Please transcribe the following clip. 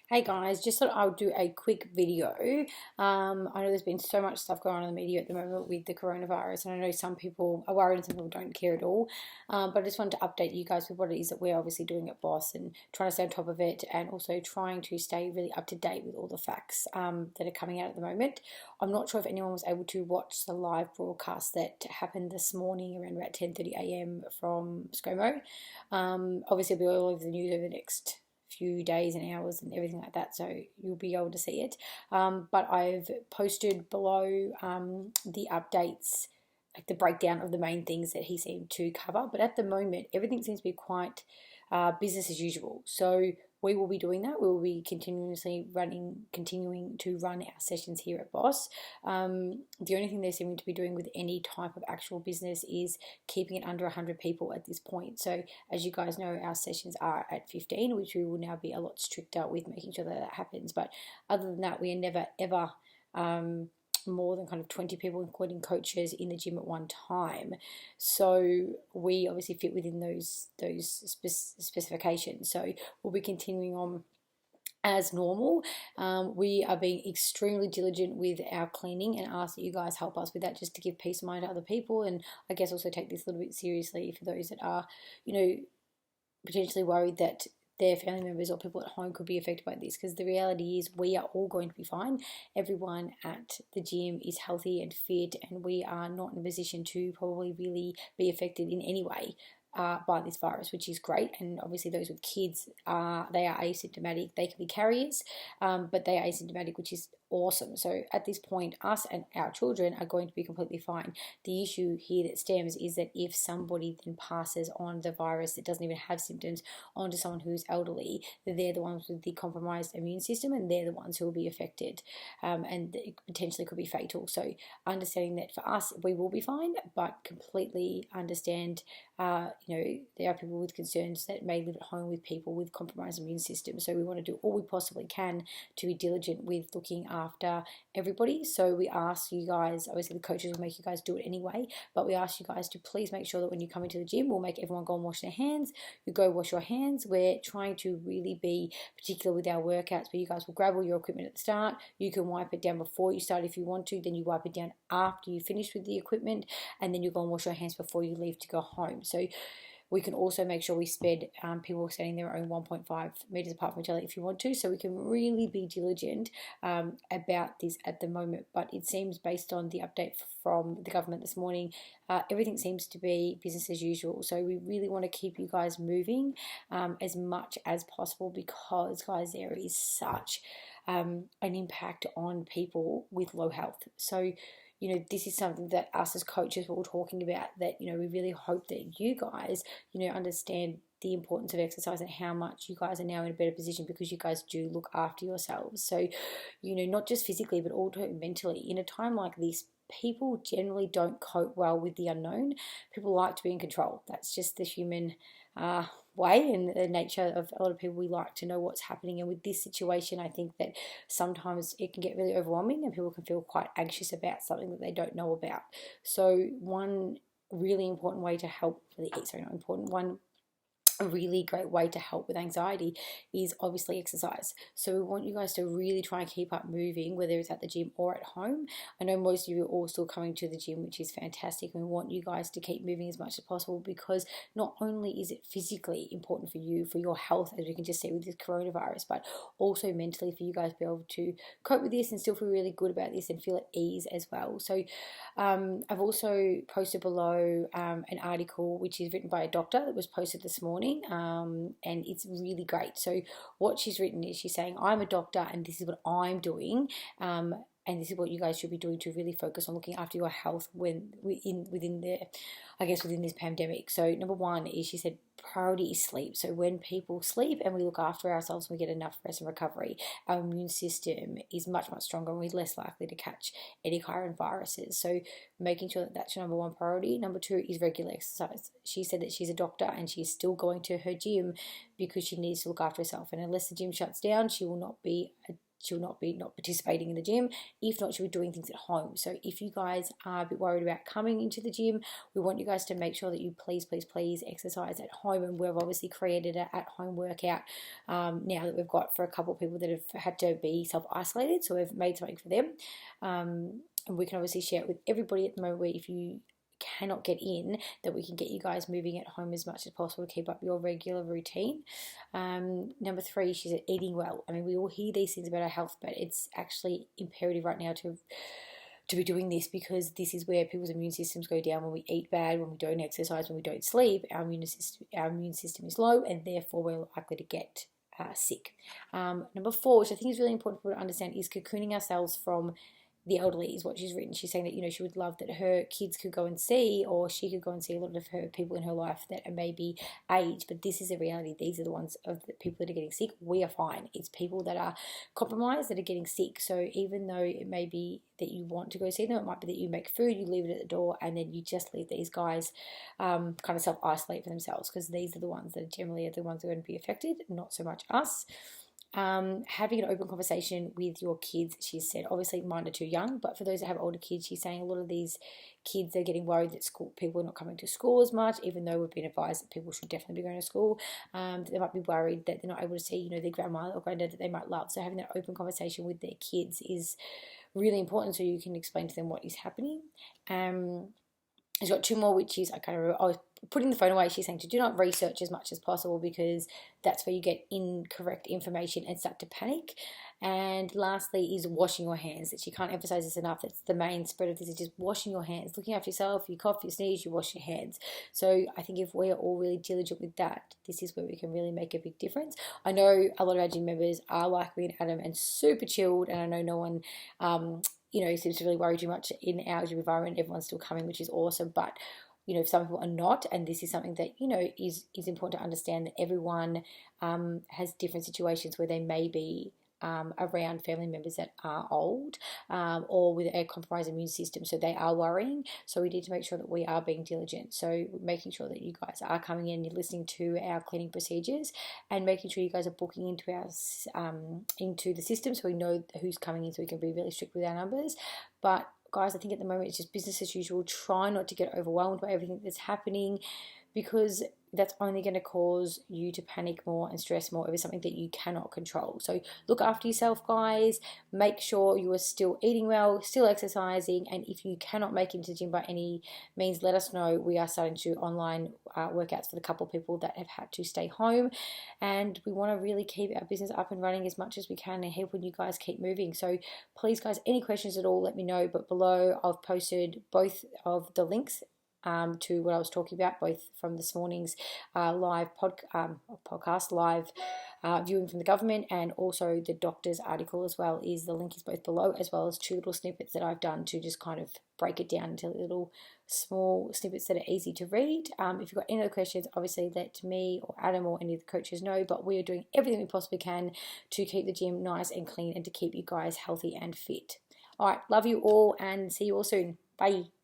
Hey guys, just thought I would do a quick video. I know there's been so much stuff going on in the media at the moment with the coronavirus, and I know some people are worried and some people don't care at all. But I just wanted to update you guys with what it is that we're obviously doing at Boss and trying to stay on top of it, and also trying to stay really up to date with all the facts that are coming out at the moment. I'm not sure if anyone was able to watch the live broadcast that happened this morning around about 10:30 a.m. from ScoMo. Obviously, it'll be all over the news over the next few days and hours and everything like that, so you'll be able to see it. But I've posted below the updates, like the breakdown of the main things that he seemed to cover. But at the moment, everything seems to be quite business as usual. So we will be doing that. We will be continuing to run our sessions here at Boss. The only thing they're seeming to be doing with any type of actual business is keeping it under 100 people at this point. So as you guys know, our sessions are at 15, which we will now be a lot stricter with making sure that happens. But other than that, we are never ever more than kind of 20 people, including coaches, in the gym at one time. So we obviously fit within those specifications. So we'll be continuing on as normal. We are being extremely diligent with our cleaning and ask that you guys help us with that, just to give peace of mind to other people, and I guess also take this a little bit seriously for those that are, potentially worried that their family members or people at home could be affected by this, because the reality is we are all going to be fine. Everyone at the gym is healthy and fit, and we are not in a position to probably really be affected in any way by this virus, which is great. And obviously those with kids, they are asymptomatic. They can be carriers, but they are asymptomatic, which is awesome. So at this point, us and our children are going to be completely fine. The issue here that stems is that if somebody then passes on the virus that doesn't even have symptoms onto someone who's elderly, they're the ones with the compromised immune system, and they're the ones who will be affected, and it potentially could be fatal. So understanding that for us, we will be fine, but completely understand there are people with concerns that may live at home with people with compromised immune systems. So we want to do all we possibly can to be diligent with looking after everybody. So we ask you guys, obviously the coaches will make you guys do it anyway, but we ask you guys to please make sure that when you come into the gym, we'll make everyone go and wash their hands. You go wash your hands. We're trying to really be particular with our workouts, but you guys will grab all your equipment at the start. You can wipe it down before you start if you want to, then you wipe it down after you finish with the equipment, and then you go and wash your hands before you leave to go home. So we can also make sure we sped people standing their own 1.5 meters apart from each other if you want to. So we can really be diligent about this at the moment. But it seems, based on the update from the government this morning, everything seems to be business as usual. So we really want to keep you guys moving as much as possible, because, guys, there is such an impact on people with low health. So this is something that us as coaches were all talking about, that, we really hope that you guys, understand the importance of exercise and how much you guys are now in a better position because you guys do look after yourselves. So, not just physically, but also mentally. In a time like this, people generally don't cope well with the unknown. People like to be in control. That's just the human way and the nature of a lot of people. We like to know what's happening, and with this situation, I think that sometimes it can get really overwhelming and people can feel quite anxious about something that they don't know about. So one really important way to help, a really great way to help with anxiety is obviously exercise. So we want you guys to really try and keep up moving, whether it's at the gym or at home. I know most of you are all still coming to the gym, which is fantastic. We want you guys to keep moving as much as possible, because not only is it physically important for you, for your health, as we can just see with this coronavirus, but also mentally for you guys to be able to cope with this and still feel really good about this and feel at ease as well. So I've also posted below an article which is written by a doctor that was posted this morning, and it's really great. So what she's written is, she's saying, I'm a doctor and this is what I'm doing, and this is what you guys should be doing to really focus on looking after your health within this pandemic. So number one is, she said, priority is sleep. So when people sleep and we look after ourselves, we get enough rest and recovery, our immune system is much, much stronger, and we're less likely to catch any current viruses. So making sure that that's your number one priority. Number two is regular exercise. She said that she's a doctor and she's still going to her gym because she needs to look after herself, and unless the gym shuts down, she will not be she'll not be not participating in the gym. If not, she'll be doing things at home. So if you guys are a bit worried about coming into the gym, we want you guys to make sure that you please exercise at home. And we've obviously created an at-home workout now that we've got for a couple of people that have had to be self-isolated. So we've made something for them. And we can obviously share it with everybody at the moment, where if you cannot get in, that we can get you guys moving at home as much as possible to keep up your regular routine. Number 3, she said eating well. I mean, we all hear these things about our health, but it's actually imperative right now to be doing this, because this is where people's immune systems go down when we eat bad, when we don't exercise, when we don't sleep. Our immune system is low, and therefore we're likely to get sick. Number 4, which I think is really important for people to understand, is cocooning ourselves from the elderly, is what she's written. She's saying that, you know, she would love that her kids could go and see, or she could go and see a lot of her people in her life that are maybe aged, but this is a reality. These are the ones of the people that are getting sick. We are fine. It's people that are compromised that are getting sick. So even though it may be that you want to go see them, it might be that you make food, you leave it at the door, and then you just leave these guys kind of self-isolate for themselves, because these are the ones that generally are the ones that are going to be affected, not so much us. Having an open conversation with your kids, she said. Obviously mine are too young, but for those that have older kids, she's saying a lot of these kids are getting worried that people are not coming to school as much, even though we've been advised that people should definitely be going to school. They might be worried that they're not able to see, you know, their grandma or granddad that they might love. So having that open conversation with their kids is really important, so you can explain to them what is happening. She's got 2 more, which is, I can't remember, I was putting the phone away. She's saying to do not research as much as possible, because that's where you get incorrect information and start to panic. And lastly is washing your hands. That she can't emphasize this enough. That's the main spread of this, is just washing your hands, looking after yourself. You cough, you sneeze, you wash your hands. So I think if we're all really diligent with that, this is where we can really make a big difference. I know a lot of our gym members are like me and Adam and super chilled, and I know no one you know, seems to really worry too much in our gym environment. Everyone's still coming, which is awesome. But, you know, some people are not, and this is something that, you know, is important to understand, that everyone has different situations where they may be around family members that are old or with a compromised immune system, so they are worrying. So we need to make sure that we are being diligent, so making sure that you guys are coming in, you're listening to our cleaning procedures, and making sure you guys are booking into our into the system, so we know who's coming in, so we can be really strict with our numbers. But guys, I think at the moment it's just business as usual. Try not to get overwhelmed by everything that's happening, because that's only going to cause you to panic more and stress more over something that you cannot control. So look after yourself, guys. Make sure you are still eating well, still exercising, and if you cannot make it into the gym by any means, let us know. We are starting to do online workouts for the couple of people that have had to stay home, and we want to really keep our business up and running as much as we can and helping you guys keep moving. So please, guys, any questions at all, let me know. But below I've posted both of the links to what I was talking about, both from this morning's live podcast, live viewing from the government, and also the doctor's article as well. The link is both below, as well as 2 little snippets that I've done to just kind of break it down into little small snippets that are easy to read. If you've got any other questions, obviously let me or Adam or any of the coaches know, but we are doing everything we possibly can to keep the gym nice and clean and to keep you guys healthy and fit. All right, love you all and see you all soon. Bye.